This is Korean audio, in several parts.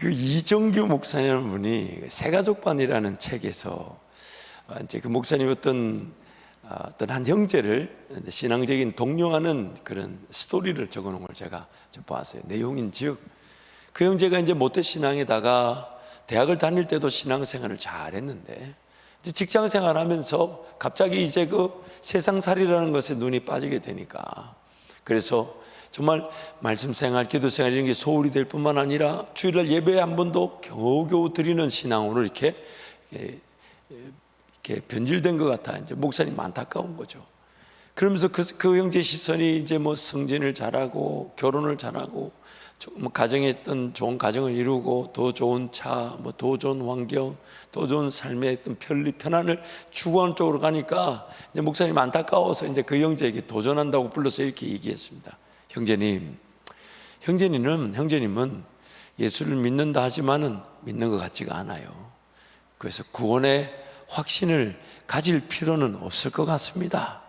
그 이정규 목사님이라는 분이 새가족반이라는 책에서 이제 그 목사님 어떤 한 형제를 신앙적인 독려하는 그런 스토리를 적어놓은 걸 제가 좀 봤어요. 내용인즉 그 형제가 이제 모태신앙에다가 대학을 다닐 때도 신앙생활을 잘했는데 이제 직장생활하면서 갑자기 이제 그 세상살이라는 것에 눈이 빠지게 되니까, 그래서 정말 말씀생활, 기도생활 이런 게 소홀히 될 뿐만 아니라 주일날 예배 한 번도 겨우겨우 드리는 신앙으로 이렇게 변질된 것 같아. 이제 목사님 안타까운 거죠. 그러면서 그 형제 시선이 이제 뭐 승진을 잘하고 결혼을 잘하고 뭐 가정에 있던 좋은 가정을 이루고 더 좋은 차, 뭐 더 좋은 환경, 더 좋은 삶의 어떤 편안을 추구하는 쪽으로 가니까 이제 목사님 안타까워서 이제 그 형제에게 도전한다고 불러서 이렇게 얘기했습니다. 형제님은 예수를 믿는다 하지만은 믿는 것 같지가 않아요. 그래서 구원의 확신을 가질 필요는 없을 것 같습니다.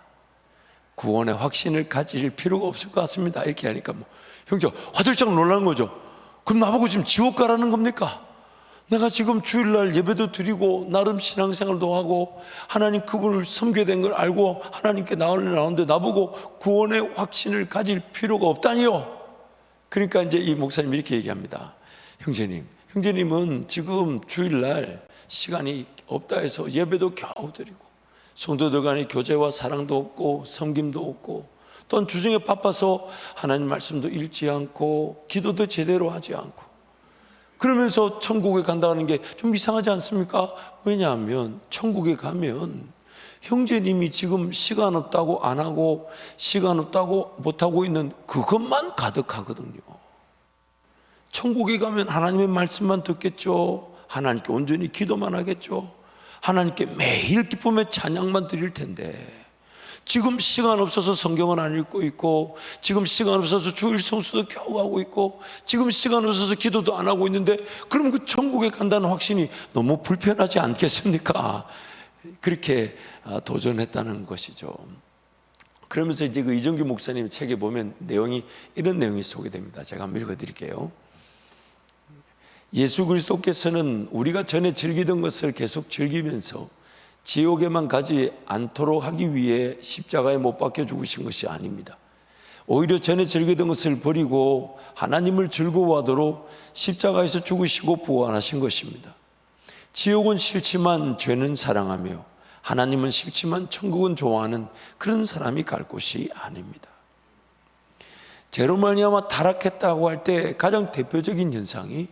구원의 확신을 가질 필요가 없을 것 같습니다. 이렇게 하니까 뭐 형제 화들짝 놀라는 거죠. 그럼 나보고 지금 지옥 가라는 겁니까? 내가 지금 주일날 예배도 드리고 나름 신앙생활도 하고 하나님 그분을 섬기게 된 걸 알고 하나님께 나오는데 나보고 구원의 확신을 가질 필요가 없다니요. 그러니까 이제 이 목사님이 이렇게 얘기합니다. 형제님은 지금 주일날 시간이 없다 해서 예배도 겨우 드리고 성도들 간의 교제와 사랑도 없고 섬김도 없고 또한 주중에 바빠서 하나님 말씀도 읽지 않고 기도도 제대로 하지 않고 그러면서 천국에 간다는 게 좀 이상하지 않습니까? 왜냐하면 천국에 가면 형제님이 지금 시간 없다고 안 하고 시간 없다고 못하고 있는 그것만 가득하거든요. 천국에 가면 하나님의 말씀만 듣겠죠. 하나님께 온전히 기도만 하겠죠. 하나님께 매일 기쁨의 찬양만 드릴 텐데 지금 시간 없어서 성경은 안 읽고 있고 지금 시간 없어서 주일 성수도 겨우 하고 있고 지금 시간 없어서 기도도 안 하고 있는데 그럼 그 천국에 간다는 확신이 너무 불편하지 않겠습니까? 그렇게 도전했다는 것이죠. 그러면서 이제 그 이정규 목사님 책에 보면 이런 내용이 소개됩니다. 제가 한번 읽어드릴게요. 예수 그리스도께서는 우리가 전에 즐기던 것을 계속 즐기면서 지옥에만 가지 않도록 하기 위해 십자가에 못 박혀 죽으신 것이 아닙니다. 오히려 전에 즐기던 것을 버리고 하나님을 즐거워하도록 십자가에서 죽으시고 부활하신 것입니다. 지옥은 싫지만 죄는 사랑하며 하나님은 싫지만 천국은 좋아하는 그런 사람이 갈 곳이 아닙니다. 죄로 말미암아 타락했다고 할 때 가장 대표적인 현상이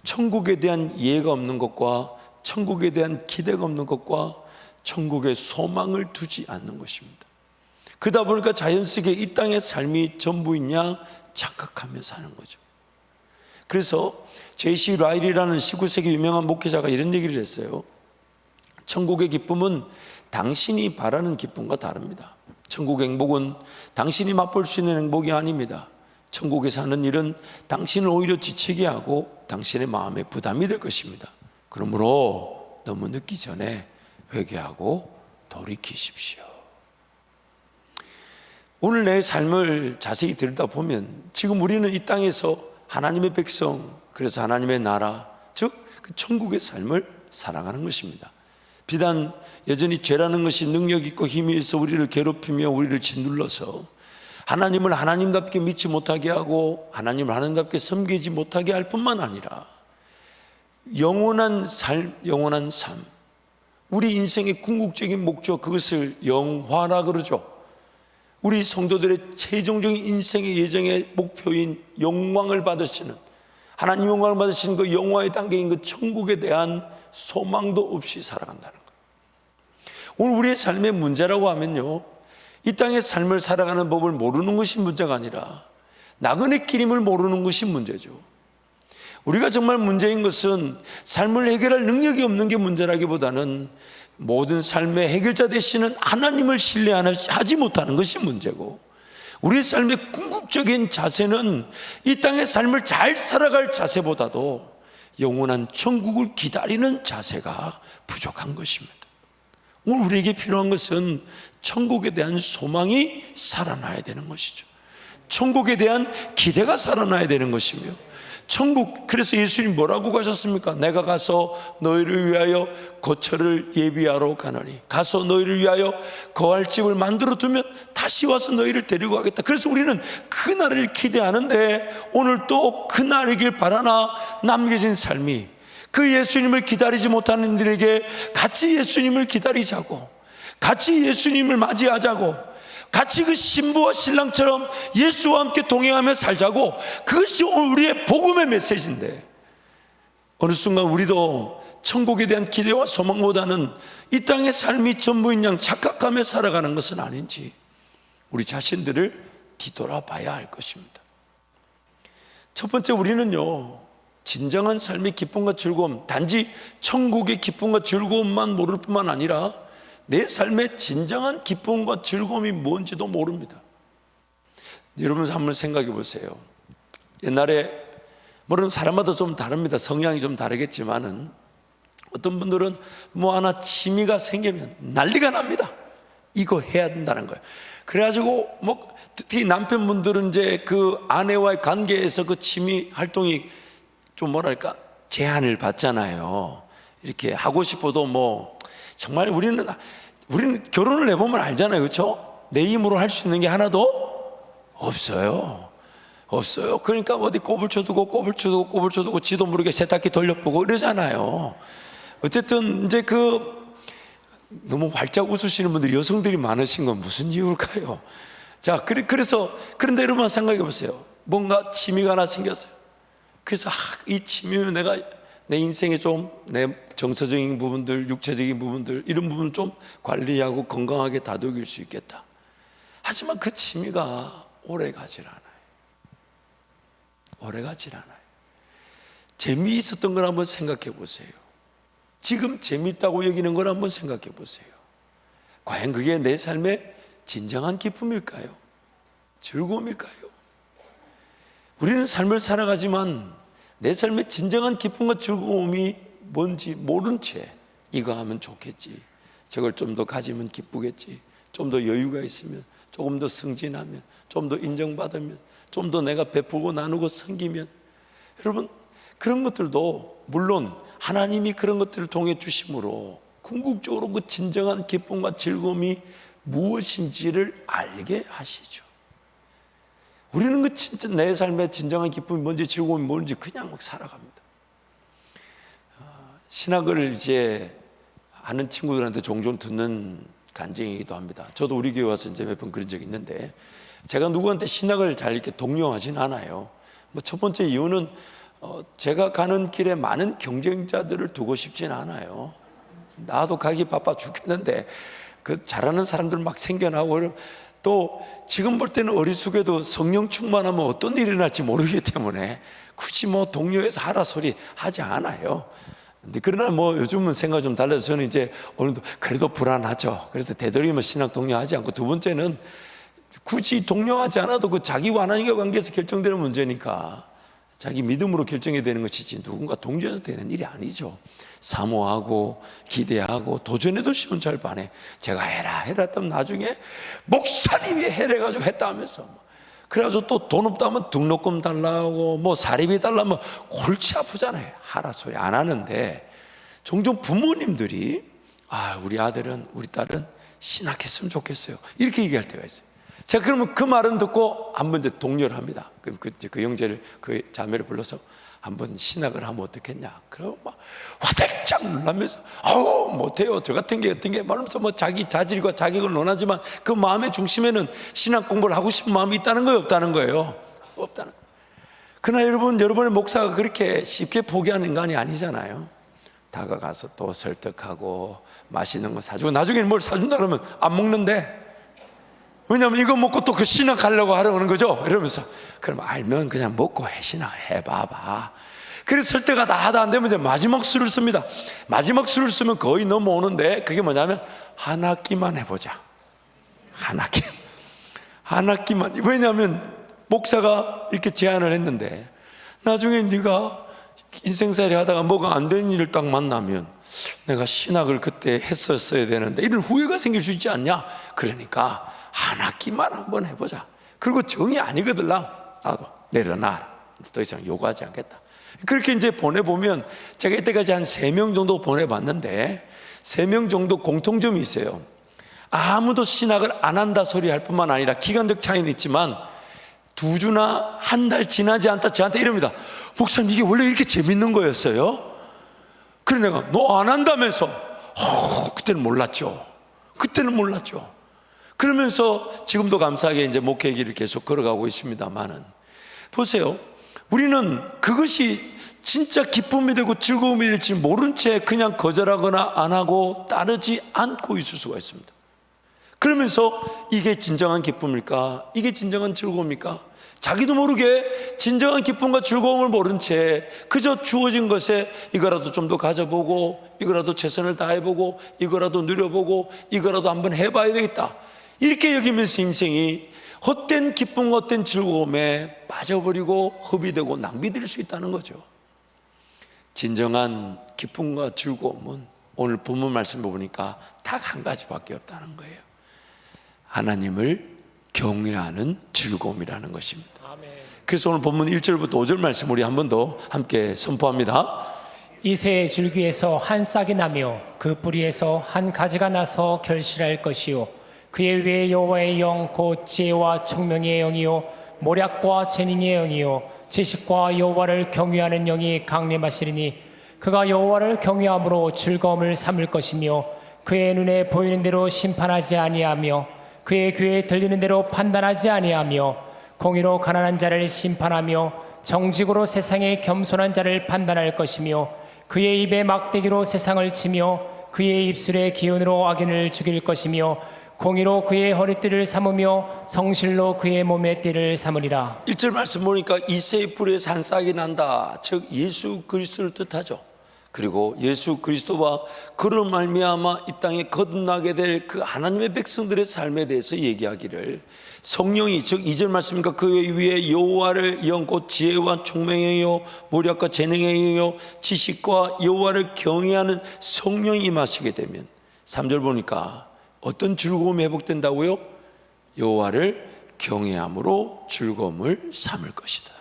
천국에 대한 이해가 없는 것과 천국에 대한 기대가 없는 것과 천국에 소망을 두지 않는 것입니다. 그러다 보니까 자연스럽게 이 땅의 삶이 전부인 양 착각하며 사는 거죠. 그래서 제시 라일이라는 19세기 유명한 목회자가 이런 얘기를 했어요. 천국의 기쁨은 당신이 바라는 기쁨과 다릅니다. 천국의 행복은 당신이 맛볼 수 있는 행복이 아닙니다. 천국에 사는 일은 당신을 오히려 지치게 하고 당신의 마음에 부담이 될 것입니다. 그러므로 너무 늦기 전에 회개하고 돌이키십시오. 오늘 내 삶을 자세히 들여다보면 지금 우리는 이 땅에서 하나님의 백성, 그래서 하나님의 나라, 즉 그 천국의 삶을 살아가는 것입니다. 비단 여전히 죄라는 것이 능력 있고 힘이 있어 우리를 괴롭히며 우리를 짓눌러서 하나님을 하나님답게 믿지 못하게 하고 하나님을 하나님답게 섬기지 못하게 할 뿐만 아니라 영원한 삶, 우리 인생의 궁극적인 목적, 그것을 영화라 그러죠. 우리 성도들의 최종적인 인생의 예정의 목표인 영광을 받으시는, 하나님 영광을 받으시는 그 영화의 단계인 그 천국에 대한 소망도 없이 살아간다는 거예요. 오늘 우리의 삶의 문제라고 하면요, 이 땅의 삶을 살아가는 법을 모르는 것이 문제가 아니라 나그네 길임을 모르는 것이 문제죠. 우리가 정말 문제인 것은 삶을 해결할 능력이 없는 게 문제라기보다는 모든 삶의 해결자 되시는 하나님을 신뢰하지 못하는 것이 문제고, 우리의 삶의 궁극적인 자세는 이 땅의 삶을 잘 살아갈 자세보다도 영원한 천국을 기다리는 자세가 부족한 것입니다. 오늘 우리에게 필요한 것은 천국에 대한 소망이 살아나야 되는 것이죠. 천국에 대한 기대가 살아나야 되는 것이며, 천국, 그래서 예수님이 뭐라고 가셨습니까? 내가 가서 너희를 위하여 거처를 예비하러 가노니, 가서 너희를 위하여 거할 집을 만들어 두면 다시 와서 너희를 데리고 가겠다. 그래서 우리는 그날을 기대하는데 오늘 또 그날이길 바라나 남겨진 삶이, 그 예수님을 기다리지 못하는 이들에게 같이 예수님을 기다리자고, 같이 예수님을 맞이하자고, 같이 그 신부와 신랑처럼 예수와 함께 동행하며 살자고, 그것이 오늘 우리의 복음의 메시지인데, 어느 순간 우리도 천국에 대한 기대와 소망보다는 이 땅의 삶이 전부인 양 착각하며 살아가는 것은 아닌지 우리 자신들을 뒤돌아봐야 할 것입니다. 첫 번째, 우리는요, 진정한 삶의 기쁨과 즐거움, 단지 천국의 기쁨과 즐거움만 모를 뿐만 아니라 내 삶의 진정한 기쁨과 즐거움이 뭔지도 모릅니다. 여러분 한번 생각해 보세요. 옛날에, 물론 사람마다 좀 다릅니다. 성향이 좀 다르겠지만은 어떤 분들은 뭐 하나 취미가 생기면 난리가 납니다. 이거 해야 된다는 거예요. 그래가지고 뭐 특히 남편분들은 이제 그 아내와의 관계에서 그 취미 활동이 좀 뭐랄까 제한을 받잖아요. 이렇게 하고 싶어도 뭐 정말 우리는 결혼을 해보면 알잖아요. 그렇죠? 내 힘으로 할 수 있는 게 하나도 없어요. 그러니까 어디 꼽을 쳐두고 지도 모르게 세탁기 돌려보고 이러잖아요. 어쨌든 이제 너무 활짝 웃으시는 분들이 여성들이 많으신 건 무슨 이유일까요? 자, 그런데 여러분 생각해 보세요. 뭔가 취미가 하나 생겼어요. 그래서 이 취미면 내가 내 인생에 좀 내 정서적인 부분들, 육체적인 부분들, 이런 부분 좀 관리하고 건강하게 다독일 수 있겠다. 하지만 그 취미가 오래가질 않아요. 재미있었던 걸 한번 생각해 보세요. 지금 재미있다고 여기는 걸 한번 생각해 보세요. 과연 그게 내 삶의 진정한 기쁨일까요? 즐거움일까요? 우리는 삶을 살아가지만 내 삶의 진정한 기쁨과 즐거움이 뭔지 모른 채 이거 하면 좋겠지, 저걸 좀 더 가지면 기쁘겠지, 좀 더 여유가 있으면, 조금 더 승진하면, 좀 더 인정받으면, 좀 더 내가 베풀고 나누고 섬기면, 여러분 그런 것들도 물론 하나님이 그런 것들을 통해 주심으로 궁극적으로 그 진정한 기쁨과 즐거움이 무엇인지를 알게 하시죠. 우리는 그 진짜 내 삶의 진정한 기쁨이 뭔지 즐거움이 뭔지 그냥 막 살아갑니다. 신학을 이제 아는 친구들한테 종종 듣는 간증이기도 합니다. 저도 우리 교회 와서 이제 몇 번 그런 적이 있는데, 제가 누구한테 신학을 잘 이렇게 독려하진 않아요. 뭐 첫 번째 이유는 제가 가는 길에 많은 경쟁자들을 두고 싶진 않아요. 나도 가기 바빠 죽겠는데 그 잘하는 사람들 막 생겨나고, 또 지금 볼 때는 어리숙해도 성령 충만하면 어떤 일이 일어날지 모르기 때문에 굳이 뭐 동료에서 하라 소리 하지 않아요. 근데 그러나 뭐 요즘은 생각이 좀 달라서 저는 이제 오늘도 그래도 불안하죠. 그래서 되도록이면 신학 동료하지 않고, 두 번째는 굳이 동료하지 않아도 그 자기와 하나님과 관계에서 결정되는 문제니까 자기 믿음으로 결정이 되는 것이지 누군가 동조해서 되는 일이 아니죠. 사모하고 기대하고 도전해도 쉬운 잘 반해. 제가 해라 했다면 나중에 목사님이 해래가지고 했다 하면서, 그래가지고 또 돈 없다면 등록금 달라고 뭐 사립비 달라면 골치 아프잖아요. 하라 소리 안 하는데, 종종 부모님들이 우리 아들은 우리 딸은 신학했으면 좋겠어요 이렇게 얘기할 때가 있어요. 제가 그러면 그 말은 듣고 한번 이제 독려를 합니다. 그 형제를, 그 자매를 불러서 한번 신학을 하면 어떻겠냐. 그러면 막 화들짝 놀라면서 못해요, 저 같은 게 어떤 게 말하면서 뭐 자기 자질과 자격을 논하지만 그 마음의 중심에는 신학 공부를 하고 싶은 마음이 있다는 거예요, 없다는 거예요? 없다는 거예요. 그러나 여러분의 목사가 그렇게 쉽게 포기하는 인간이 아니잖아요. 다가가서 또 설득하고 맛있는 거 사주고, 나중에는 뭘 사준다 그러면 안 먹는데, 왜냐하면 이거 먹고 또 그 신학 하려고 하려는 거죠. 이러면서 그럼 알면 그냥 먹고 해, 신학 해봐봐. 그래서 설득하다 하다 안 되면 이제 마지막 수를 씁니다. 마지막 수를 쓰면 거의 넘어오는데, 그게 뭐냐면 한 학기만 해보자. 한 학기만. 왜냐하면 목사가 이렇게 제안을 했는데, 나중에 네가 인생살이 하다가 뭐가 안 되는 일을 딱 만나면 내가 신학을 그때 했었어야 되는데 이런 후회가 생길 수 있지 않냐. 그러니까 한 학기만 한번 해보자. 그리고 정이 아니거든. 나도 내려놔라, 더 이상 요구하지 않겠다. 그렇게 이제 보내보면 제가 이때까지 한 3명 정도 보내봤는데 3명 정도 공통점이 있어요. 아무도 신학을 안 한다 소리 할 뿐만 아니라 기간적 차이는 있지만 2주나 한 달 지나지 않다 저한테 이럽니다. 목사님, 이게 원래 이렇게 재밌는 거였어요? 그래 내가 너 안 한다면서. 그때는 몰랐죠. 그러면서 지금도 감사하게 이제 목회 길을 계속 걸어가고 있습니다만은, 보세요. 우리는 그것이 진짜 기쁨이 되고 즐거움이 될지 모른 채 그냥 거절하거나 안 하고 따르지 않고 있을 수가 있습니다. 그러면서 이게 진정한 기쁨일까? 이게 진정한 즐거움일까? 자기도 모르게 진정한 기쁨과 즐거움을 모른 채 그저 주어진 것에 이거라도 좀 더 가져보고, 이거라도 최선을 다해보고, 이거라도 누려보고, 이거라도 한번 해봐야 되겠다, 이렇게 여기면서 인생이 헛된 기쁨과 헛된 즐거움에 빠져버리고 허비되고 낭비될 수 있다는 거죠. 진정한 기쁨과 즐거움은 오늘 본문 말씀을 보니까 딱 한 가지밖에 없다는 거예요. 하나님을 경외하는 즐거움이라는 것입니다. 그래서 오늘 본문 1절부터 5절 말씀 우리 한 번 더 함께 선포합니다. 이새의 줄기에서 한 싹이 나며 그 뿌리에서 한 가지가 나서 결실할 것이요 그의 위에 여호와의 영 곧 지혜와 총명의 영이요 모략과 재능의 영이요 지식과 여호와를 경외하는 영이 강림하시리니 그가 여호와를 경외함으로 즐거움을 삼을 것이며 그의 눈에 보이는 대로 심판하지 아니하며 그의 귀에 들리는 대로 판단하지 아니하며 공의로 가난한 자를 심판하며 정직으로 세상의 겸손한 자를 판단할 것이며 그의 입에 막대기로 세상을 치며 그의 입술의 기운으로 악인을 죽일 것이며 공의로 그의 허리띠를 삼으며 성실로 그의 몸의 띠를 삼으리라. 1절 말씀 보니까 이새의 뿌리에서 한 싹이 난다, 즉 예수 그리스도를 뜻하죠. 그리고 예수 그리스도와 그로 말미암아 이 땅에 거듭나게 될 그 하나님의 백성들의 삶에 대해서 얘기하기를, 성령이, 즉 2절 말씀이니까 그 위에 여호와를 영 곧 지혜와 총명의 영이요 모략과 재능의 영이요 지식과 여호와를 경외하는 성령이 임하시게 되면, 3절 보니까 어떤 즐거움이 회복된다고요? 여호와를 경외함으로 즐거움을 삼을 것이다.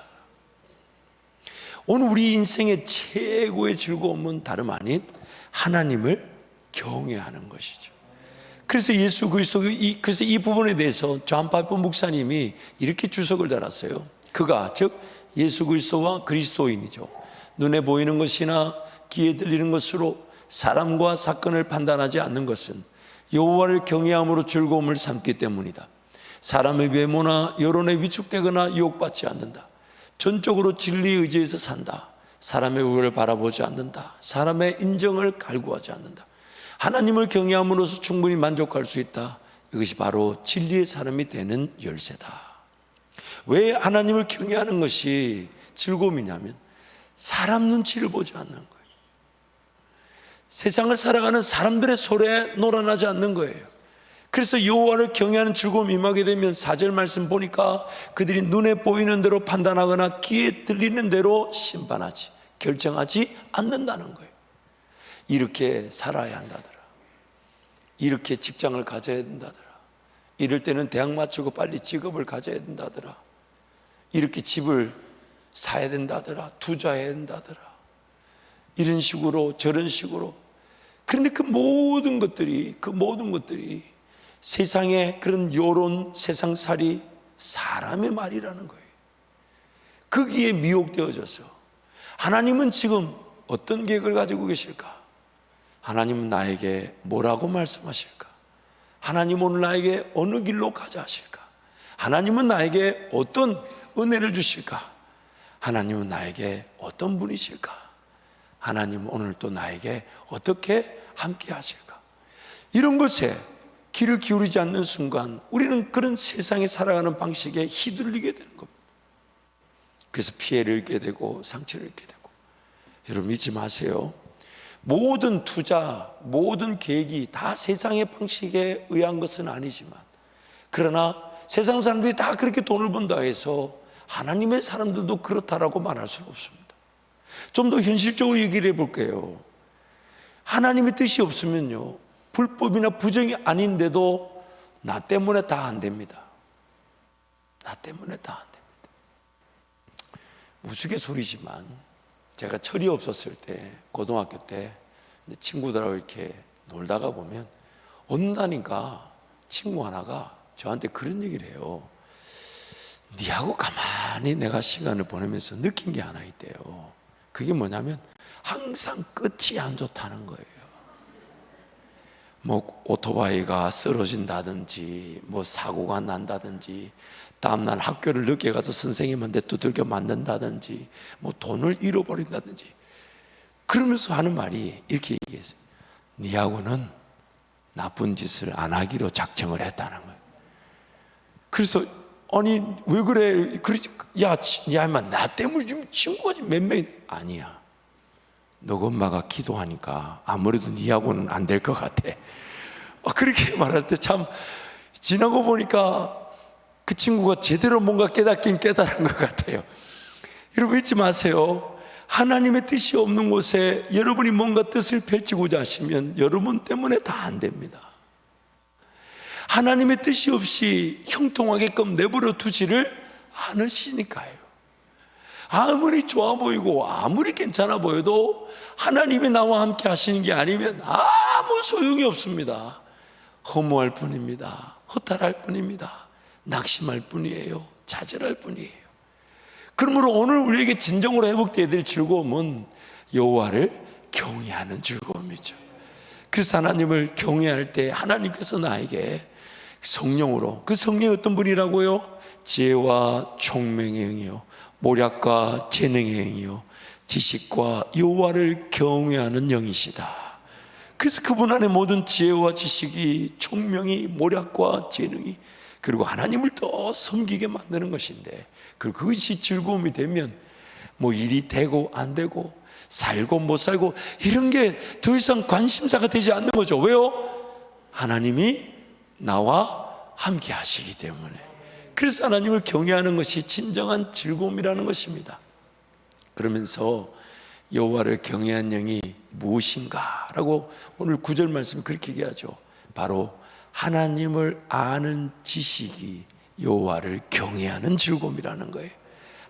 오늘 우리 인생의 최고의 즐거움은 다름 아닌 하나님을 경외하는 것이죠. 그래서 예수 그리스도, 그래서 이 부분에 대해서 존 파이퍼 목사님이 이렇게 주석을 달았어요. 그가, 즉 예수 그리스도와 그리스도인이죠. 눈에 보이는 것이나 귀에 들리는 것으로 사람과 사건을 판단하지 않는 것은 여호와를 경외함으로 즐거움을 삼기 때문이다. 사람의 외모나 여론에 위축되거나 유혹받지 않는다. 전적으로 진리에 의지해서 산다. 사람의 의를 바라보지 않는다. 사람의 인정을 갈구하지 않는다. 하나님을 경외함으로써 충분히 만족할 수 있다. 이것이 바로 진리의 사람이 되는 열쇠다. 왜 하나님을 경외하는 것이 즐거움이냐면 사람 눈치를 보지 않는 거예요. 세상을 살아가는 사람들의 소리에 놀아나지 않는 거예요. 그래서 여호와를 경외하는 즐거움이 임하게 되면 4절 말씀 보니까 그들이 눈에 보이는 대로 판단하거나 귀에 들리는 대로 심판하지, 결정하지 않는다는 거예요. 이렇게 살아야 한다더라. 이렇게 직장을 가져야 된다더라. 이럴 때는 대학 마치고 빨리 직업을 가져야 된다더라. 이렇게 집을 사야 된다더라. 투자해야 된다더라. 이런 식으로 저런 식으로. 그런데 그 모든 것들이 세상의 그런 여론, 세상살이 사람의 말이라는 거예요. 거기에 미혹되어져서 하나님은 지금 어떤 계획을 가지고 계실까? 하나님은 나에게 뭐라고 말씀하실까? 하나님 오늘 나에게 어느 길로 가자 하실까? 하나님은 나에게 어떤 은혜를 주실까? 하나님은 나에게 어떤 분이실까? 하나님은 오늘 또 나에게 어떻게 함께 하실까? 이런 것에 귀를 기울이지 않는 순간 우리는 그런 세상에 살아가는 방식에 휘둘리게 되는 겁니다. 그래서 피해를 입게 되고 상처를 입게 되고. 여러분 잊지 마세요. 모든 투자, 모든 계획이 다 세상의 방식에 의한 것은 아니지만, 그러나 세상 사람들이 다 그렇게 돈을 번다 해서 하나님의 사람들도 그렇다라고 말할 수는 없습니다. 좀 더 현실적으로 얘기를 해볼게요. 하나님의 뜻이 없으면요, 불법이나 부정이 아닌데도 나 때문에 다 안 됩니다. 나 때문에 다 안 됩니다. 우스갯소리지만 제가 철이 없었을 때, 고등학교 때 친구들하고 이렇게 놀다가 보면 어느 날인가 친구 하나가 저한테 그런 얘기를 해요. 니하고 가만히 내가 시간을 보내면서 느낀 게 하나 있대요. 그게 뭐냐면 항상 끝이 안 좋다는 거예요. 뭐 오토바이가 쓰러진다든지 뭐 사고가 난다든지 다음날 학교를 늦게 가서 선생님한테 두들겨 맞는다든지 뭐 돈을 잃어버린다든지, 그러면서 하는 말이 이렇게 얘기했어요. 니하고는 나쁜 짓을 안 하기로 작정을 했다는 거예요. 그래서 아니 왜 그래? 야 인마 나 때문에 지금 친구가 지금 몇 명이 아니야. 너 엄마가 기도하니까 아무래도 니하고는 안 될 것 같아. 그렇게 말할 때 참 지나고 보니까 그 친구가 제대로 뭔가 깨닫긴 깨달은 것 같아요. 여러분 잊지 마세요. 하나님의 뜻이 없는 곳에 여러분이 뭔가 뜻을 펼치고자 하시면 여러분 때문에 다 안 됩니다. 하나님의 뜻이 없이 형통하게끔 내버려 두지를 않으시니까요. 아무리 좋아 보이고 아무리 괜찮아 보여도 하나님이 나와 함께 하시는 게 아니면 아무 소용이 없습니다. 허무할 뿐입니다. 허탈할 뿐입니다. 낙심할 뿐이에요. 좌절할 뿐이에요. 그러므로 오늘 우리에게 진정으로 회복되어야 될 즐거움은 여호와를 경외하는 즐거움이죠. 그래서 하나님을 경외할 때 하나님께서 나에게 성령으로, 그 성령이 어떤 분이라고요? 지혜와 총명의 영이요, 모략과 재능의 영이요, 지식과 여호와를 경외하는 영이시다. 그래서 그분 안에 모든 지혜와 지식이, 총명이, 모략과 재능이, 그리고 하나님을 더 섬기게 만드는 것인데, 그리고 그것이 즐거움이 되면 뭐 일이 되고 안 되고 살고 못 살고 이런 게 더 이상 관심사가 되지 않는 거죠. 왜요? 하나님이 나와 함께 하시기 때문에. 그래서 하나님을 경외하는 것이 진정한 즐거움이라는 것입니다. 그러면서 여호와를 경외한 영이 무엇인가 라고 오늘 9절 말씀 그렇게 얘기하죠. 바로 하나님을 아는 지식이 여호와를 경외하는 즐거움이라는 거예요.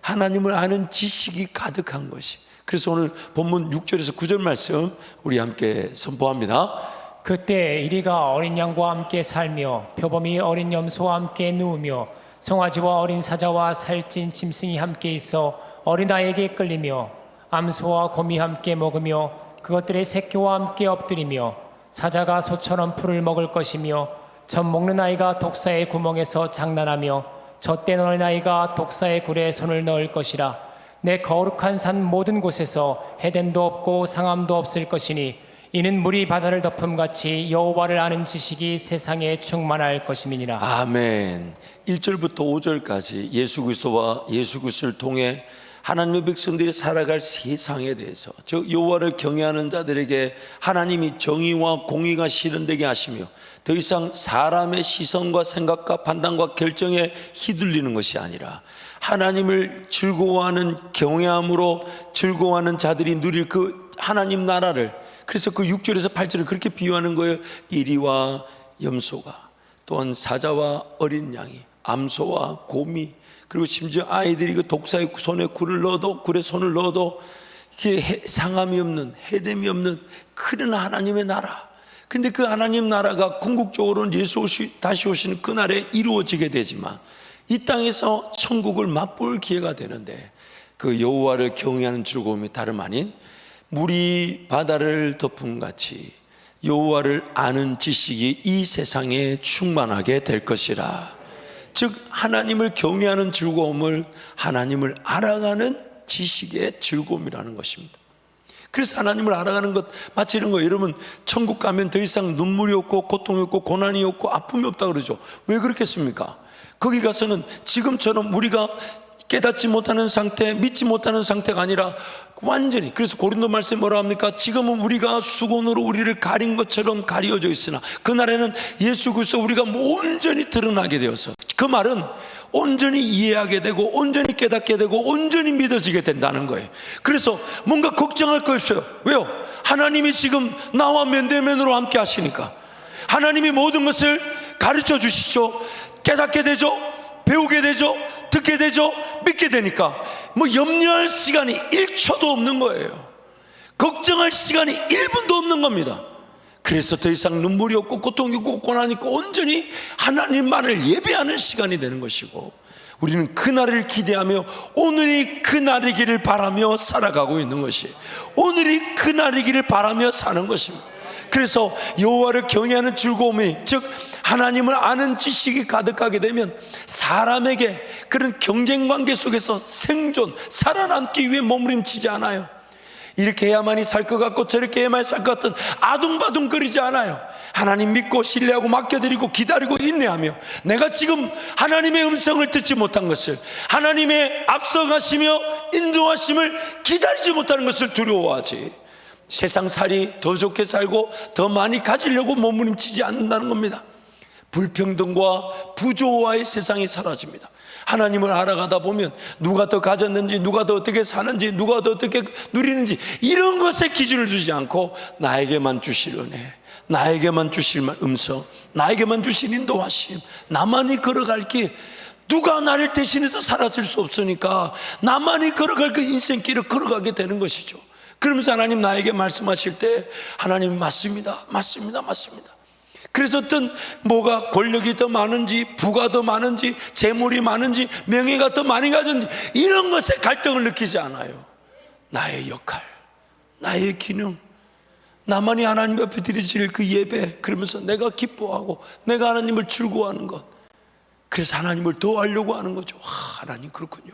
하나님을 아는 지식이 가득한 것이. 그래서 오늘 본문 6절에서 9절 말씀 우리 함께 선포합니다. 그때 이리가 어린 양과 함께 살며 표범이 어린 염소와 함께 누우며 송아지와 어린 사자와 살찐 짐승이 함께 있어 어린아이에게 끌리며 암소와 곰이 함께 먹으며 그것들의 새끼와 함께 엎드리며 사자가 소처럼 풀을 먹을 것이며 젖 먹는 아이가 독사의 구멍에서 장난하며 젖된 어린아이가 독사의 굴에 손을 넣을 것이라. 내 거룩한 산 모든 곳에서 해됨도 없고 상함도 없을 것이니 이는 물이 바다를 덮음같이 여호와를 아는 지식이 세상에 충만할 것임이니라. 아멘. 1절부터 5절까지 예수 그리스도와 예수 그리스도를 통해 하나님의 백성들이 살아갈 세상에 대해서, 즉 여호와를 경외하는 자들에게 하나님이 정의와 공의가 실현되게 하시며 더 이상 사람의 시선과 생각과 판단과 결정에 휘둘리는 것이 아니라 하나님을 즐거워하는 경외함으로 즐거워하는 자들이 누릴 그 하나님 나라를, 그래서 그 6절에서 8절을 그렇게 비유하는 거예요. 이리와 염소가, 또한 사자와 어린 양이, 암소와 곰이, 그리고 심지어 아이들이 그 독사의 손에 굴에 손을 넣어도 이게 상함이 없는, 해됨이 없는 큰 하나님의 나라. 근데 그 하나님 나라가 궁극적으로는 예수 다시 오시는 그날에 이루어지게 되지만 이 땅에서 천국을 맛볼 기회가 되는데, 그 여호와를 경외하는 즐거움이 다름 아닌 물이 바다를 덮음같이 여호와를 아는 지식이 이 세상에 충만하게 될 것이라. 즉 하나님을 경외하는 즐거움을 하나님을 알아가는 지식의 즐거움이라는 것입니다. 그래서 하나님을 알아가는 것 마치 이런 거예요. 여러분 천국 가면 더 이상 눈물이 없고 고통이 없고 고난이 없고 아픔이 없다 그러죠. 왜 그렇겠습니까? 거기 가서는 지금처럼 우리가 깨닫지 못하는 상태, 믿지 못하는 상태가 아니라 완전히, 그래서 고린도 말씀에 뭐라 합니까? 지금은 우리가 수건으로 우리를 가린 것처럼 가려져 있으나 그날에는 예수 그리스도 우리가 온전히 드러나게 되어서, 그 말은 온전히 이해하게 되고 온전히 깨닫게 되고 온전히 믿어지게 된다는 거예요. 그래서 뭔가 걱정할 거 없어요. 왜요? 하나님이 지금 나와 면대면으로 함께 하시니까 하나님이 모든 것을 가르쳐 주시죠. 깨닫게 되죠. 배우게 되죠. 듣게 되죠. 믿게 되니까 뭐 염려할 시간이 1초도 없는 거예요. 걱정할 시간이 1분도 없는 겁니다. 그래서 더 이상 눈물이 없고 고통이 없고 고난이 있고 온전히 하나님만을 예배하는 시간이 되는 것이고, 우리는 그날을 기대하며 오늘이 그날이기를 바라며 살아가고 있는 것이, 오늘이 그날이기를 바라며 사는 것입니다. 그래서 여호와를 경외하는 즐거움이, 즉 하나님을 아는 지식이 가득하게 되면 사람에게 그런 경쟁관계 속에서 생존, 살아남기 위해 몸부림치지 않아요. 이렇게 해야만이 살 것 같고 저렇게 해야만이 살 것 같은 아둥바둥거리지 않아요. 하나님 믿고 신뢰하고 맡겨드리고 기다리고 인내하며, 내가 지금 하나님의 음성을 듣지 못한 것을, 하나님의 앞서가시며 인도하심을 기다리지 못하는 것을 두려워하지, 세상살이 더 좋게 살고 더 많이 가지려고 몸부림치지 않는다는 겁니다. 불평등과 부조화의 세상이 사라집니다. 하나님을 알아가다 보면 누가 더 가졌는지, 누가 더 어떻게 사는지, 누가 더 어떻게 누리는지, 이런 것에 기준을 두지 않고 나에게만 주실 은혜, 나에게만 주실 음성, 나에게만 주실 인도하심, 나만이 걸어갈 길, 누가 나를 대신해서 살아줄 수 없으니까 나만이 걸어갈 그 인생길을 걸어가게 되는 것이죠. 그러면서 하나님 나에게 말씀하실 때 하나님 맞습니다, 맞습니다, 맞습니다. 그래서 어떤 뭐가 권력이 더 많은지, 부가 더 많은지, 재물이 많은지, 명예가 더 많이 가졌는지, 이런 것에 갈등을 느끼지 않아요. 나의 역할, 나의 기능, 나만이 하나님 앞에 드려질 그 예배, 그러면서 내가 기뻐하고 내가 하나님을 즐거워하는 것, 그래서 하나님을 더 알려고 하는 거죠. 하나님 그렇군요.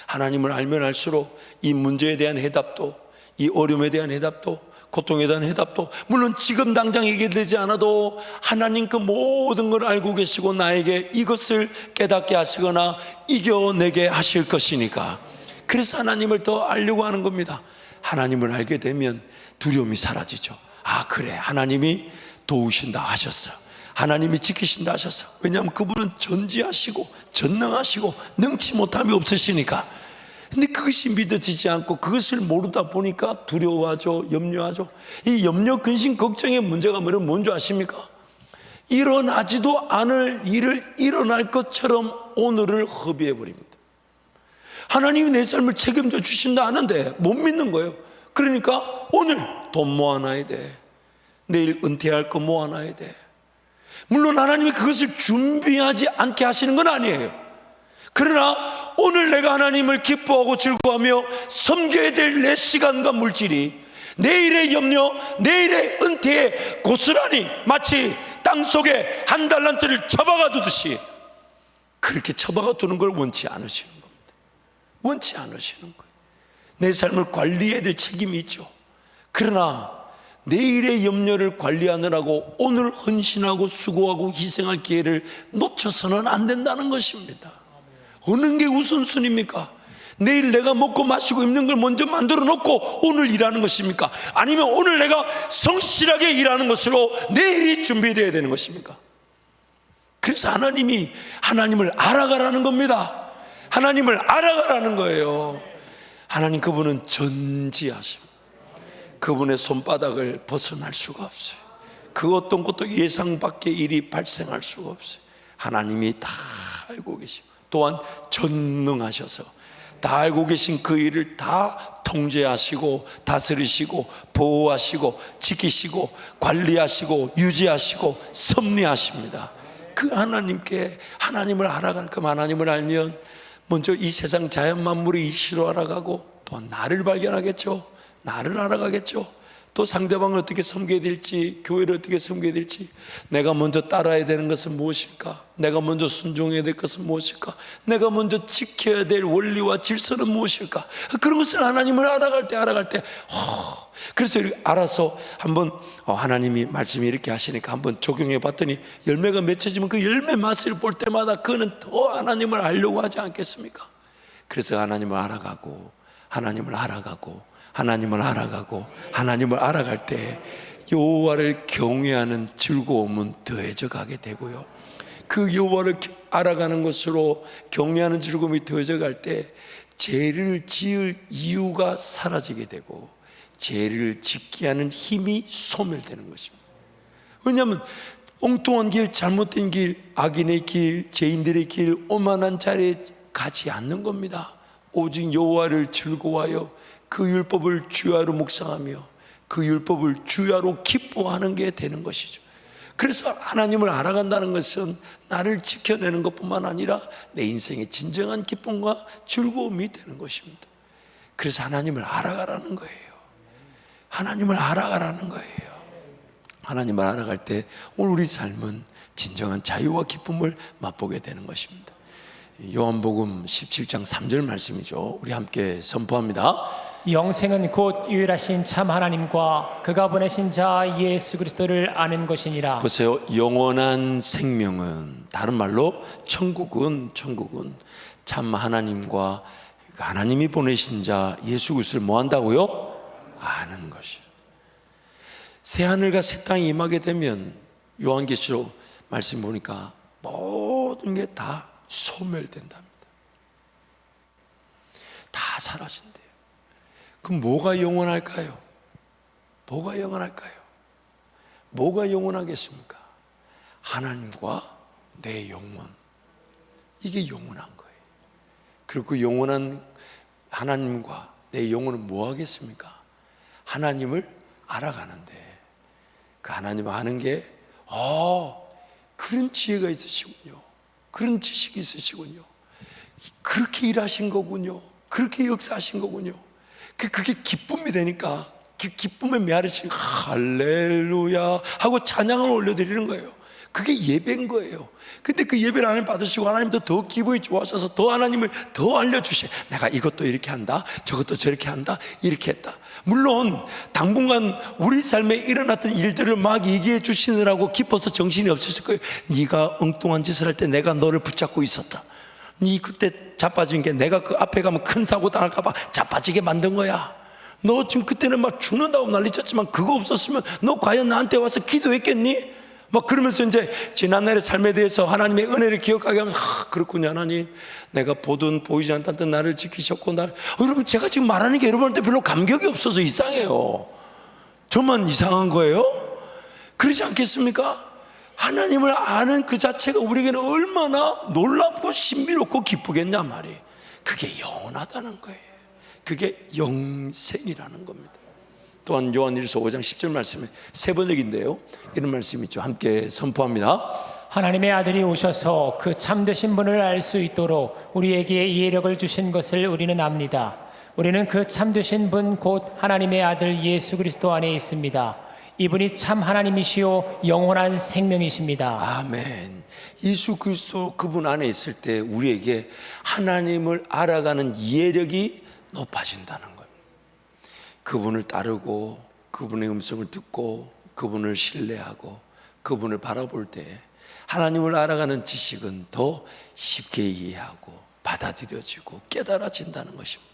하나님을 알면 알수록 이 문제에 대한 해답도, 이 어려움에 대한 해답도, 고통에 대한 해답도, 물론 지금 당장 얘기되지 않아도 하나님 그 모든 걸 알고 계시고 나에게 이것을 깨닫게 하시거나 이겨내게 하실 것이니까, 그래서 하나님을 더 알려고 하는 겁니다. 하나님을 알게 되면 두려움이 사라지죠. 아, 그래, 하나님이 도우신다 하셨어, 하나님이 지키신다 하셨어. 왜냐하면 그분은 전지하시고 전능하시고 능치 못함이 없으시니까. 근데 그것이 믿어지지 않고 그것을 모르다 보니까 두려워하죠, 염려하죠. 이 염려, 근심, 걱정의 문제가 뭔지 아십니까? 일어나지도 않을 일을 일어날 것처럼 오늘을 허비해버립니다. 하나님이 내 삶을 책임져 주신다 하는데 못 믿는 거예요. 그러니까 오늘 돈 모아놔야 돼, 내일 은퇴할 거 모아놔야 돼. 물론 하나님이 그것을 준비하지 않게 하시는 건 아니에요. 그러나 오늘 내가 하나님을 기뻐하고 즐거워하며 섬겨야 될 내 시간과 물질이 내일의 염려, 내일의 은퇴에 고스란히 마치 땅속에 한 달란트를 처박아 두듯이 그렇게 처박아 두는 걸 원치 않으시는 겁니다. 원치 않으시는 거예요. 내 삶을 관리해야 될 책임이 있죠. 그러나 내일의 염려를 관리하느라고 오늘 헌신하고 수고하고 희생할 기회를 놓쳐서는 안 된다는 것입니다. 어느 게 우선순위입니까? 내일 내가 먹고 마시고 입는 걸 먼저 만들어 놓고 오늘 일하는 것입니까? 아니면 오늘 내가 성실하게 일하는 것으로 내일이 준비되어야 되는 것입니까? 그래서 하나님이 하나님을 알아가라는 겁니다. 하나님을 알아가라는 거예요. 하나님 그분은 전지하십니다. 그분의 손바닥을 벗어날 수가 없어요. 그 어떤 것도 예상 밖의 일이 발생할 수가 없어요. 하나님이 다 알고 계시고 또한 전능하셔서 다 알고 계신 그 일을 다 통제하시고 다스리시고 보호하시고 지키시고 관리하시고 유지하시고 섭리하십니다. 그 하나님께 하나님을 알아갈 그 하나님을 알면 먼저 이 세상 자연 만물이 이시로 알아가고 또한 나를 발견하겠죠. 나를 알아가겠죠. 또 상대방을 어떻게 섬겨야 될지, 교회를 어떻게 섬겨야 될지, 내가 먼저 따라야 되는 것은 무엇일까, 내가 먼저 순종해야 될 것은 무엇일까, 내가 먼저 지켜야 될 원리와 질서는 무엇일까, 그런 것을 하나님을 알아갈 때 그래서 이렇게 알아서 한번 하나님이 말씀이 이렇게 하시니까 한번 적용해 봤더니 열매가 맺혀지면 그 열매 맛을 볼 때마다 그는 더 하나님을 알려고 하지 않겠습니까? 그래서 하나님을 알아가고 하나님을 알아가고 하나님을 알아가고 하나님을 알아갈 때 여호와를 경외하는 즐거움은 더해져 가게 되고요, 그 여호와를 알아가는 것으로 경외하는 즐거움이 더해져 갈 때 죄를 지을 이유가 사라지게 되고 죄를 짓게 하는 힘이 소멸되는 것입니다. 왜냐하면 엉뚱한 길, 잘못된 길, 악인의 길, 죄인들의 길, 오만한 자리에 가지 않는 겁니다. 오직 여호와를 즐거워하여 그 율법을 주야로 묵상하며 그 율법을 주야로 기뻐하는 게 되는 것이죠. 그래서 하나님을 알아간다는 것은 나를 지켜내는 것뿐만 아니라 내 인생의 진정한 기쁨과 즐거움이 되는 것입니다. 그래서 하나님을 알아가라는 거예요. 하나님을 알아가라는 거예요. 하나님을 알아갈 때 오늘 우리 삶은 진정한 자유와 기쁨을 맛보게 되는 것입니다. 요한복음 17장 3절 말씀이죠. 우리 함께 선포합니다. 영생은 곧 유일하신 참 하나님과 그가 보내신 자 예수 그리스도를 아는 것이니라. 보세요. 영원한 생명은, 다른 말로 천국은 참 하나님과 하나님이 보내신 자 예수 그리스도를 뭐 한다고요? 아는 것이요. 새하늘과 새 땅이 임하게 되면 요한계시록 말씀 보니까 모든 게 다 소멸된답니다. 다 사라진대요. 그럼 뭐가 영원할까요? 뭐가 영원할까요? 뭐가 영원하겠습니까? 하나님과 내 영혼, 이게 영원한 거예요. 그리고 그 영원한 하나님과 내 영혼은 뭐 하겠습니까? 하나님을 알아가는데, 그 하나님 아는 게 그런 지혜가 있으시군요, 그런 지식이 있으시군요, 그렇게 일하신 거군요, 그렇게 역사하신 거군요. 그게 기쁨이 되니까 그 기쁨의 메아리씩 할렐루야 하고 찬양을 올려드리는 거예요. 그게 예배인 거예요. 근데 그 예배를 하나님 받으시고 하나님도 더 기분이 좋아하셔서 더 하나님을 더 알려주셔. 내가 이것도 이렇게 한다, 저것도 저렇게 한다, 이렇게 했다. 물론 당분간 우리 삶에 일어났던 일들을 막 얘기해 주시느라고 기뻐서 정신이 없으실 거예요. 네가 엉뚱한 짓을 할 때 내가 너를 붙잡고 있었다. 네 그때 자빠진 게 내가 그 앞에 가면 큰 사고 당할까 봐 자빠지게 만든 거야. 너 지금 그때는 막 죽는다고 난리쳤지만 그거 없었으면 너 과연 나한테 와서 기도했겠니? 막 그러면서 이제 지난날의 삶에 대해서 하나님의 은혜를 기억하게 하면서 그렇군요 하나님, 내가 보든 보이지 않던 나를 지키셨고 여러분, 제가 지금 말하는 게 여러분한테 별로 감격이 없어서 이상해요. 저만 이상한 거예요? 그러지 않겠습니까? 하나님을 아는 그 자체가 우리에게는 얼마나 놀랍고 신비롭고 기쁘겠냐 말이에요. 그게 영원하다는 거예요. 그게 영생이라는 겁니다. 또한 요한일서 5장 10절 말씀에 세 번역인데요, 이런 말씀이 있죠. 함께 선포합니다. 하나님의 아들이 오셔서 그 참되신 분을 알 수 있도록 우리에게 이해력을 주신 것을 우리는 압니다. 우리는 그 참되신 분 곧 하나님의 아들 예수 그리스도 안에 있습니다. 이분이 참 하나님이시요 영원한 생명이십니다. 아멘. 예수 그리스도 그분 안에 있을 때 우리에게 하나님을 알아가는 이해력이 높아진다는 겁니다. 그분을 따르고 그분의 음성을 듣고 그분을 신뢰하고 그분을 바라볼 때 하나님을 알아가는 지식은 더 쉽게 이해하고 받아들여지고 깨달아진다는 것입니다.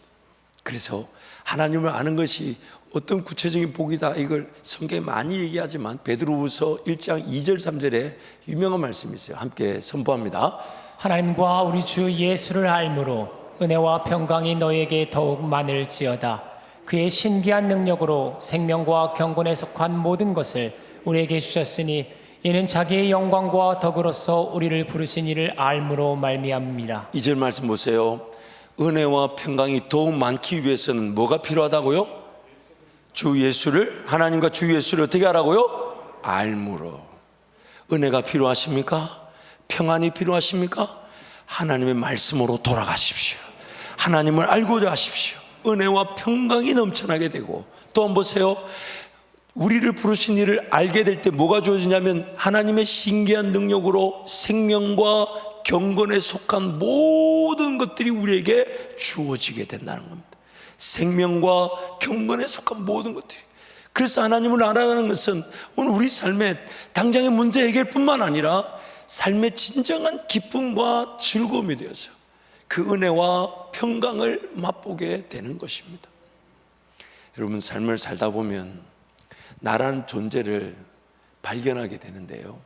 그래서 하나님을 아는 것이 어떤 구체적인 복이다, 이걸 성경에 많이 얘기하지만 베드로후서 1장 2절 3절에 유명한 말씀이 있어요. 함께 선포합니다. 하나님과 우리 주 예수를 알므로 은혜와 평강이 너에게 더욱 많을지어다. 그의 신기한 능력으로 생명과 경건에 속한 모든 것을 우리에게 주셨으니 이는 자기의 영광과 덕으로서 우리를 부르신 이를 알므로 말미암이라. 2절 말씀 보세요. 은혜와 평강이 더욱 많기 위해서는 뭐가 필요하다고요? 주 예수를, 하나님과 주 예수를 어떻게 하라고요? 알므로. 은혜가 필요하십니까? 평안이 필요하십니까? 하나님의 말씀으로 돌아가십시오. 하나님을 알고자 하십시오. 은혜와 평강이 넘쳐나게 되고, 또 한번 보세요. 우리를 부르신 이를 알게 될 때 뭐가 주어지냐면 하나님의 신기한 능력으로 생명과 경건에 속한 모든 것들이 우리에게 주어지게 된다는 겁니다. 생명과 경건에 속한 모든 것들이. 그래서 하나님을 알아가는 것은 오늘 우리 삶의 당장의 문제 해결뿐만 아니라 삶의 진정한 기쁨과 즐거움이 되어서 그 은혜와 평강을 맛보게 되는 것입니다. 여러분, 삶을 살다 보면 나라는 존재를 발견하게 되는데요,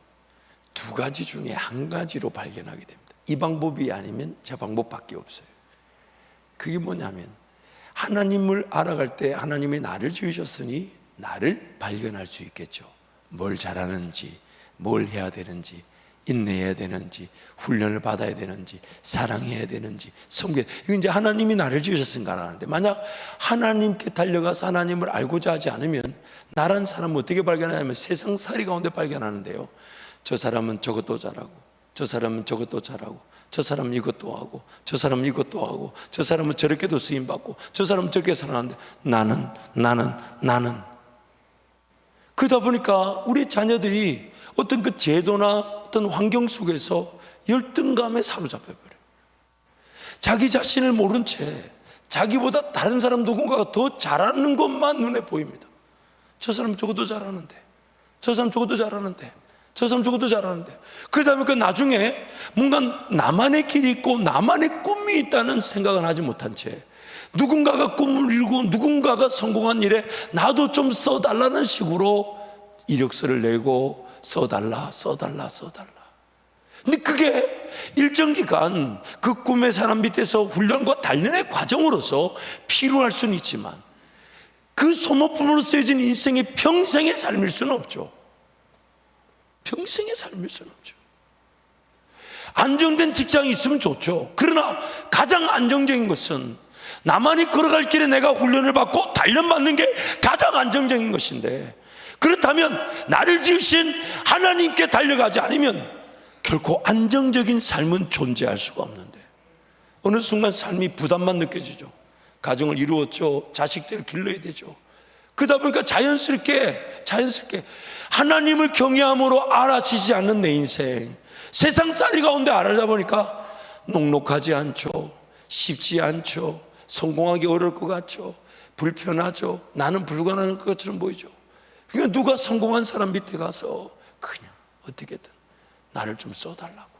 두 가지 중에 한 가지로 발견하게 됩니다. 이 방법이 아니면 제 방법밖에 없어요. 그게 뭐냐면 하나님을 알아갈 때 하나님이 나를 지으셨으니 나를 발견할 수 있겠죠. 뭘 잘하는지, 뭘 해야 되는지, 인내해야 되는지, 훈련을 받아야 되는지, 사랑해야 되는지, 섬겨야 되는지. 이건 이제 하나님이 나를 지으셨으니까 하는데, 만약 하나님께 달려가서 하나님을 알고자 하지 않으면 나란 사람은 어떻게 발견하냐면 세상살이 가운데 발견하는데요. 저 사람은 저것도 잘하고, 저 사람은 저것도 잘하고, 저 사람은 이것도 하고, 저 사람은 이것도 하고, 저 사람은 저렇게도 쓰임받고, 저 사람은 저렇게 살아가는데 나는 그러다 보니까 우리 자녀들이 어떤 그 제도나 어떤 환경 속에서 열등감에 사로잡혀버려요. 자기 자신을 모른 채 자기보다 다른 사람 누군가가 더 잘하는 것만 눈에 보입니다. 저 사람 저것도 잘하는데, 저 사람 저것도 잘하는데, 저 사람 저것도 잘하는데. 그러다 보니까 나중에 뭔가 나만의 길이 있고 나만의 꿈이 있다는 생각은 하지 못한 채 누군가가 꿈을 이루고 누군가가 성공한 일에 나도 좀 써달라는 식으로 이력서를 내고 써달라. 근데 그게 일정 기간 그 꿈의 사람 밑에서 훈련과 단련의 과정으로서 필요할 수는 있지만 그 소모품으로 쓰여진 인생의 평생의 삶일 수는 없죠. 평생의 삶일 수는 없죠. 안정된 직장이 있으면 좋죠. 그러나 가장 안정적인 것은 나만이 걸어갈 길에 내가 훈련을 받고 단련받는 게 가장 안정적인 것인데, 그렇다면 나를 지으신 하나님께 달려가지 않으면 결코 안정적인 삶은 존재할 수가 없는데, 어느 순간 삶이 부담만 느껴지죠. 가정을 이루었죠. 자식들을 길러야 되죠. 그러다 보니까 자연스럽게 하나님을 경외함으로 알아지지 않는 내 인생, 세상살이 가운데 알아다 보니까 녹록하지 않죠. 쉽지 않죠. 성공하기 어려울 것 같죠. 불편하죠. 나는 불가능한 것처럼 보이죠. 그러니까 누가 성공한 사람 밑에 가서 그냥 어떻게든 나를 좀 써달라고,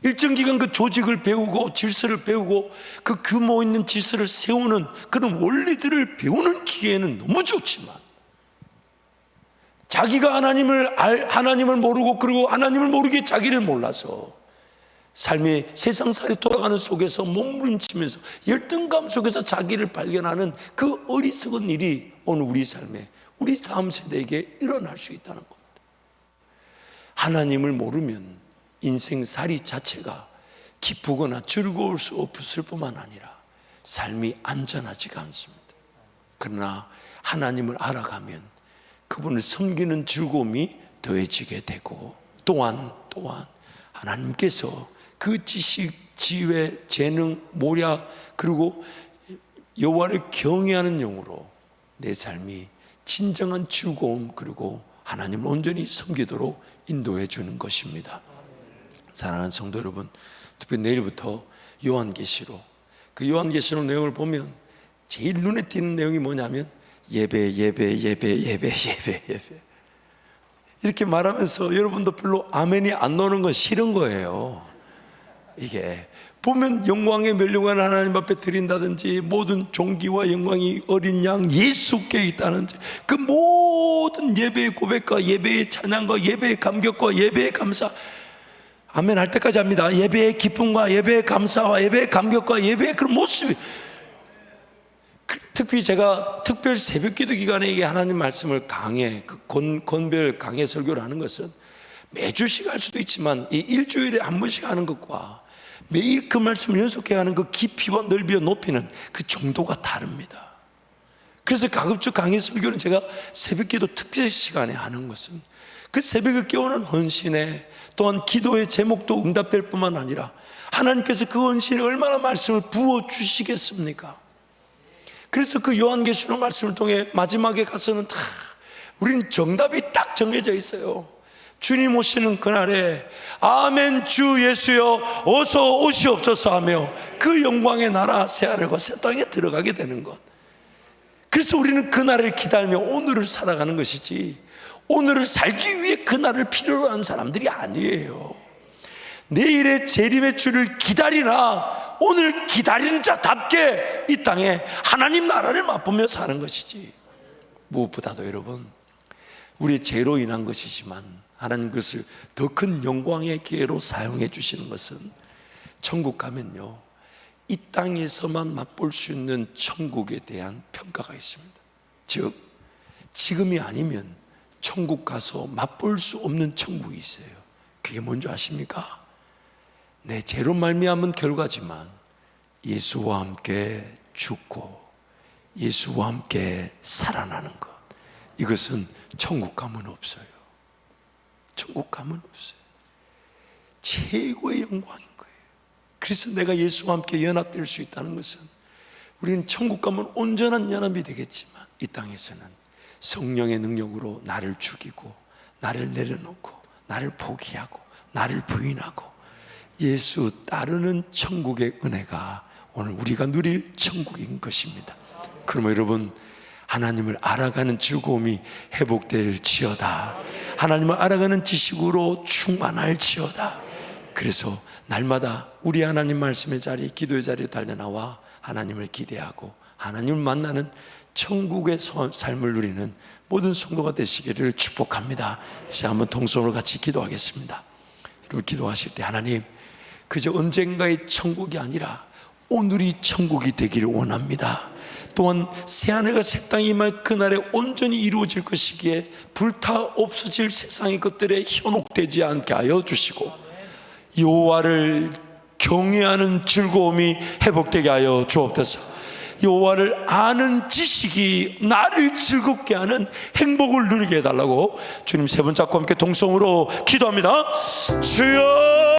일정 기간 그 조직을 배우고 질서를 배우고 그 규모 있는 질서를 세우는 그런 원리들을 배우는 기회는 너무 좋지만, 자기가 하나님을 모르고, 그리고 하나님을 모르게 자기를 몰라서 삶의 세상살이 돌아가는 속에서 몸부림치면서 열등감 속에서 자기를 발견하는 그 어리석은 일이 오늘 우리 삶에, 우리 다음 세대에게 일어날 수 있다는 겁니다. 하나님을 모르면 인생살이 자체가 기쁘거나 즐거울 수 없을 뿐만 아니라 삶이 안전하지가 않습니다. 그러나 하나님을 알아가면 그분을 섬기는 즐거움이 더해지게 되고, 또한 하나님께서 그 지식, 지혜, 재능, 모략, 그리고 여호와를 경외하는 영으로 내 삶이 진정한 즐거움, 그리고 하나님을 온전히 섬기도록 인도해 주는 것입니다. 사랑하는 성도 여러분, 특히 내일부터 요한계시록, 그 요한계시록 내용을 보면 제일 눈에 띄는 내용이 뭐냐면 예배 이렇게 말하면서 여러분도 별로 아멘이 안 나오는 건 싫은 거예요. 이게 보면 영광의 멸류관을 하나님 앞에 드린다든지, 모든 존귀와 영광이 어린 양 예수께 있다든지, 그 모든 예배의 고백과 예배의 찬양과 예배의 감격과 예배의 감사, 아멘 할 때까지 합니다. 예배의 기쁨과 예배의 감사와 예배의 감격과 예배의 그런 모습이, 특히 제가 특별 새벽기도 기간에 이게 하나님 말씀을 강해, 건별 강해 설교를 하는 것은 매주씩 할 수도 있지만 이 일주일에 한 번씩 하는 것과 매일 그 말씀을 연속해 하는 그 깊이와 넓이와 높이는 그 정도가 다릅니다. 그래서 가급적 강해 설교는 제가 새벽기도 특별 시간에 하는 것은 그 새벽을 깨우는 헌신에, 또한 기도의 제목도 응답될 뿐만 아니라 하나님께서 그 헌신에 얼마나 말씀을 부어주시겠습니까? 그래서 그 요한계시록 말씀을 통해 마지막에 가서는 다 우리는 정답이 딱 정해져 있어요. 주님 오시는 그날에 아멘 주 예수여 어서 오시옵소서 하며 그 영광의 나라 새하늘과 새 땅에 들어가게 되는 것. 그래서 우리는 그날을 기다리며 오늘을 살아가는 것이지, 오늘을 살기 위해 그날을 필요로 하는 사람들이 아니에요. 내일의 재림의 주를 기다리나 오늘 기다리는 자답게 이 땅에 하나님 나라를 맛보며 사는 것이지, 무엇보다도 여러분, 우리의 죄로 인한 것이지만 하나님 그것을 더 큰 영광의 기회로 사용해 주시는 것은, 천국 가면요 이 땅에서만 맛볼 수 있는 천국에 대한 평가가 있습니다. 즉 지금이 아니면 천국 가서 맛볼 수 없는 천국이 있어요. 그게 뭔지 아십니까? 내 죄로 말미암은 결과지만 예수와 함께 죽고 예수와 함께 살아나는 것, 이것은 천국 가면 없어요. 천국 가면 없어요. 최고의 영광인 거예요. 그래서 내가 예수와 함께 연합될 수 있다는 것은, 우리는 천국 가면 온전한 연합이 되겠지만 이 땅에서는 성령의 능력으로 나를 죽이고 나를 내려놓고 나를 포기하고 나를 부인하고 예수 따르는 천국의 은혜가 오늘 우리가 누릴 천국인 것입니다. 그러면 여러분, 하나님을 알아가는 즐거움이 회복될지어다. 하나님을 알아가는 지식으로 충만할지어다. 그래서 날마다 우리 하나님 말씀의 자리, 기도의 자리에 달려나와 하나님을 기대하고 하나님을 만나는 천국의 삶을 누리는 모든 성도가 되시기를 축복합니다. 이제 한번 통성으로 같이 기도하겠습니다. 여러분, 기도하실 때 하나님, 그저 언젠가의 천국이 아니라 오늘이 천국이 되기를 원합니다. 또한 새하늘과 새 땅이 임할 그날에 온전히 이루어질 것이기에 불타 없어질 세상의 것들에 현혹되지 않게 하여 주시고 여호와를 경외하는 즐거움이 회복되게 하여 주옵소서. 여호와를 아는 지식이 나를 즐겁게 하는 행복을 누리게 해달라고 주님 세 분 잡고 함께 동성으로 기도합니다. 주여